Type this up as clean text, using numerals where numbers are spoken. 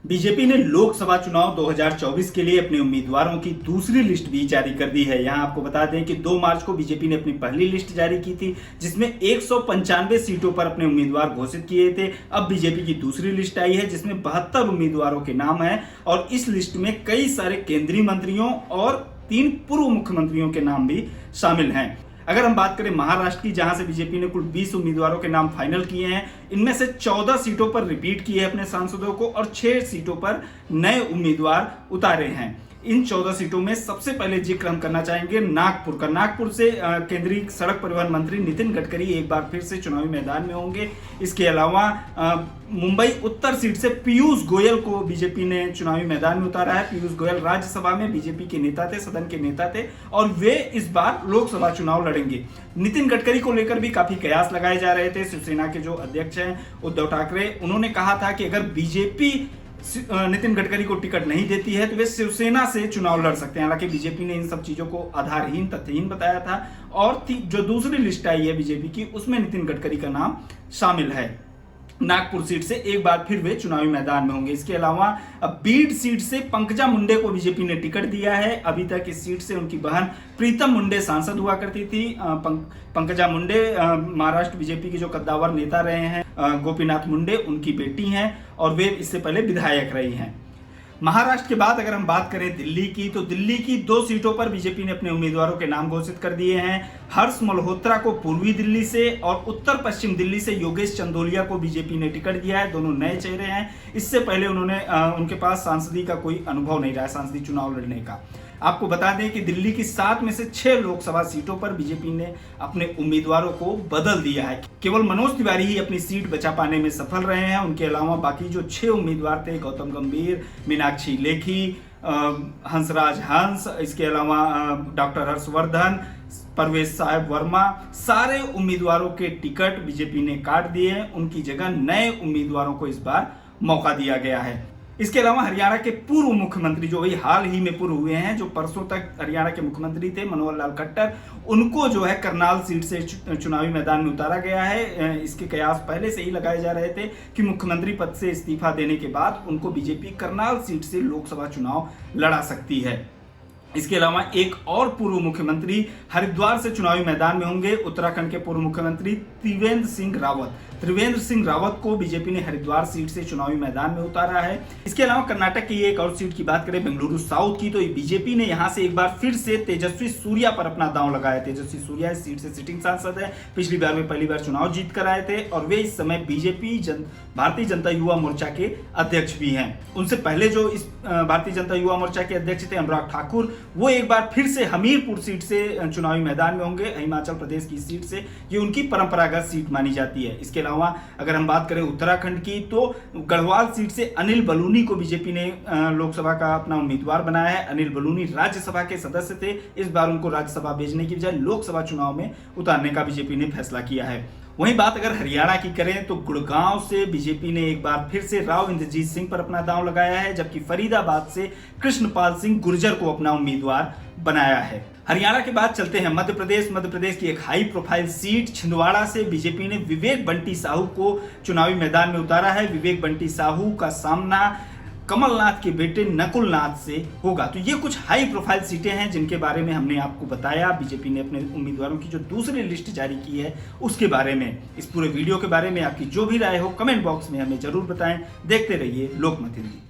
BJP ने लोकसभा चुनाव 2024 के लिए अपने उम्मीदवारों की दूसरी लिस्ट भी जारी कर दी है। यहां आपको बता दें कि 2 मार्च को बीजेपी ने अपनी पहली लिस्ट जारी की थी, जिसमें 195 सीटों पर अपने उम्मीदवार घोषित किए थे। अब बीजेपी की दूसरी लिस्ट आई है, जिसमें 72 उम्मीदवारों के नाम हैं और इस लिस्ट में कई सारे केंद्रीय मंत्रियों और 3 पूर्व मुख्यमंत्रियों के नाम भी शामिल हैं। अगर हम बात करें महाराष्ट्र की, जहां से बीजेपी ने कुल 20 उम्मीदवारों के नाम फाइनल किए हैं, इनमें से 14 सीटों पर रिपीट किए अपने सांसदों को और 6 सीटों पर नए उम्मीदवार उतारे हैं। इन 14 सीटों में सबसे पहले जिक्र हम करना चाहेंगे नागपुर का। नागपुर से केंद्रीय सड़क परिवहन मंत्री नितिन गडकरी एक बार फिर से चुनावी मैदान में होंगे। इसके अलावा मुंबई उत्तर सीट से पीयूष गोयल को बीजेपी ने चुनावी मैदान में उतारा है। पीयूष गोयल राज्यसभा में बीजेपी के नेता थे, सदन के नेता थे और वे इस बार लोकसभा चुनाव लड़ेंगे। नितिन गडकरी को लेकर भी काफी कयास लगाए जा रहे थे। शिवसेना के जो अध्यक्ष हैं उद्धव ठाकरे, उन्होंने कहा था कि अगर बीजेपी नितिन गडकरी को टिकट नहीं देती है तो वे शिवसेना से चुनाव लड़ सकते हैं। हालांकि बीजेपी ने इन सब चीजों को आधारहीन, तथ्यहीन बताया था और जो दूसरी लिस्ट आई है बीजेपी की, उसमें नितिन गडकरी का नाम शामिल है। नागपुर सीट से एक बार फिर वे चुनावी मैदान में होंगे। इसके अलावा बीड सीट से पंकजा मुंडे को बीजेपी ने टिकट दिया है। अभी तक इस सीट से उनकी बहन प्रीतम मुंडे सांसद हुआ करती थी। पंकजा मुंडे महाराष्ट्र बीजेपी के जो कद्दावर नेता रहे हैं, गोपीनाथ मुंडे, उनकी बेटी हैं और वे इससे पहले विधायक रही हैं। महाराष्ट्र के बाद अगर हम बात करें दिल्ली की, तो दिल्ली की 2 सीटों पर बीजेपी ने अपने उम्मीदवारों के नाम घोषित कर दिए हैं। हर्ष मल्होत्रा को पूर्वी दिल्ली से और उत्तर पश्चिम दिल्ली से योगेश चंदोलिया को बीजेपी ने टिकट दिया है। दोनों नए चेहरे हैं। इससे पहले उनके पास सांसदी का कोई अनुभव नहीं रहा, सांसदी चुनाव लड़ने का। आपको बता दें कि दिल्ली की 7 में से 6 लोकसभा सीटों पर बीजेपी ने अपने उम्मीदवारों को बदल दिया है। केवल मनोज तिवारी ही अपनी सीट बचा पाने में सफल रहे हैं। उनके अलावा बाकी जो 6 उम्मीदवार थे, गौतम गंभीर, मीनाक्षी लेखी, हंसराज हंस, इसके अलावा डॉक्टर हर्षवर्धन, परवेश साहब वर्मा, सारे उम्मीदवारों के टिकट बीजेपी ने काट दिए। उनकी जगह नए उम्मीदवारों को इस बार मौका दिया गया है। इसके अलावा हरियाणा के पूर्व मुख्यमंत्री, जो वही हाल ही में पूर्व हुए हैं, जो परसों तक हरियाणा के मुख्यमंत्री थे, मनोहर लाल खट्टर, उनको जो है करनाल सीट से चुनावी मैदान में उतारा गया है। इसके कयास पहले से ही लगाए जा रहे थे कि मुख्यमंत्री पद से इस्तीफा देने के बाद उनको बीजेपी करनाल सीट से लोकसभा चुनाव लड़ा सकती है। इसके अलावा एक और पूर्व मुख्यमंत्री हरिद्वार से चुनावी मैदान में होंगे। उत्तराखंड के पूर्व मुख्यमंत्री त्रिवेंद्र सिंह रावत को बीजेपी ने हरिद्वार सीट से चुनावी मैदान में उतारा है। इसके अलावा कर्नाटक की एक और सीट की बात करें, बेंगलुरु साउथ की, तो बीजेपी ने यहां से एक बार फिर से तेजस्वी सूर्या पर अपना दांव लगाया। तेजस्वी सूर्या इस सीट से सिटिंग सांसद है। पिछली बार वे पहली बार चुनाव जीत कर आए थे और वे इस समय बीजेपी भारतीय जनता युवा मोर्चा के अध्यक्ष भी हैं। उनसे पहले जो इस भारतीय जनता युवा मोर्चा के अध्यक्ष थे, अनुराग ठाकुर, वो एक बार फिर से हमीरपुर सीट से चुनावी मैदान में होंगे। हिमाचल प्रदेश की सीट से ये उनकी परंपरागत सीट मानी जाती है। इसके अलावा अगर हम बात करें उत्तराखंड की, तो गढ़वाल सीट से अनिल बलूनी को बीजेपी ने लोकसभा का अपना उम्मीदवार बनाया है। अनिल बलूनी राज्यसभा के सदस्य थे। इस बार उनको राज्यसभा भेजने की बजाय लोकसभा चुनाव में उतारने का बीजेपी ने फैसला किया है। वहीं बात अगर हरियाणा की करें, तो गुड़गांव से बीजेपी ने एक बार फिर से राव इंद्रजीत सिंह पर अपना दांव लगाया है, जबकि फरीदाबाद से कृष्णपाल सिंह गुर्जर को अपना उम्मीदवार बनाया है। हरियाणा के बाद चलते हैं मध्य प्रदेश की एक हाई प्रोफाइल सीट छिंदवाड़ा से बीजेपी ने विवेक बंटी साहू को चुनावी मैदान में उतारा है। विवेक बंटी साहू का सामना कमलनाथ के बेटे नकुल नाथ से होगा। तो ये कुछ हाई प्रोफाइल सीटें हैं जिनके बारे में हमने आपको बताया। बीजेपी ने अपने उम्मीदवारों की जो दूसरी लिस्ट जारी की है उसके बारे में, इस पूरे वीडियो के बारे में आपकी जो भी राय हो कमेंट बॉक्स में हमें जरूर बताएं। देखते रहिए लोकमत हिंदी।